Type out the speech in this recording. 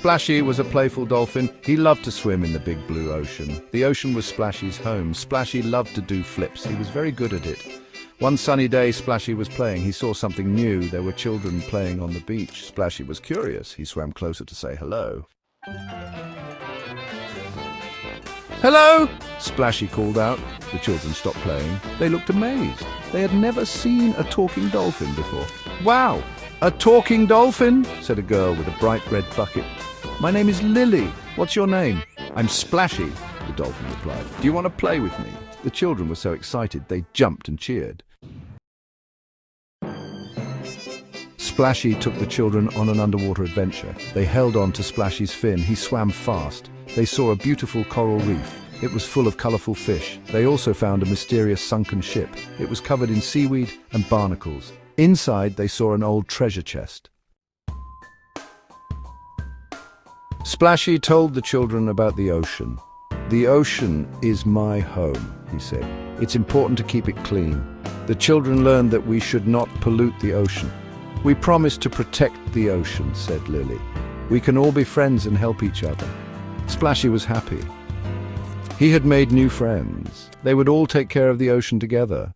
Splashy was a playful dolphin. He loved to swim in the big blue ocean. The ocean was Splashy's home. Splashy loved to do flips. He was very good at it. One sunny day, Splashy was playing. He saw something new. There were children playing on the beach. Splashy was curious. He swam closer to say hello. "Hello!" Splashy called out. The children stopped playing. They looked amazed. They had never seen a talking dolphin before. "Wow! A talking dolphin?" said a girl with a bright red bucket. "My name is Lily. What's your name?" "I'm Splashy," the dolphin replied. "Do you want to play with me?" The children were so excited they jumped and cheered. Splashy took the children on an underwater adventure. They held on to Splashy's fin. He swam fast. They saw a beautiful coral reef. It was full of colorful fish. They also found a mysterious sunken ship. It was covered in seaweed and barnacles. Inside, they saw an old treasure chest. Splashy told the children about the ocean. "The ocean is my home," he said. "It's important to keep it clean." The children learned that we should not pollute the ocean. "We promise to protect the ocean," said Lily. "We can all be friends and help each other." Splashy was happy. He had made new friends. They would all take care of the ocean together.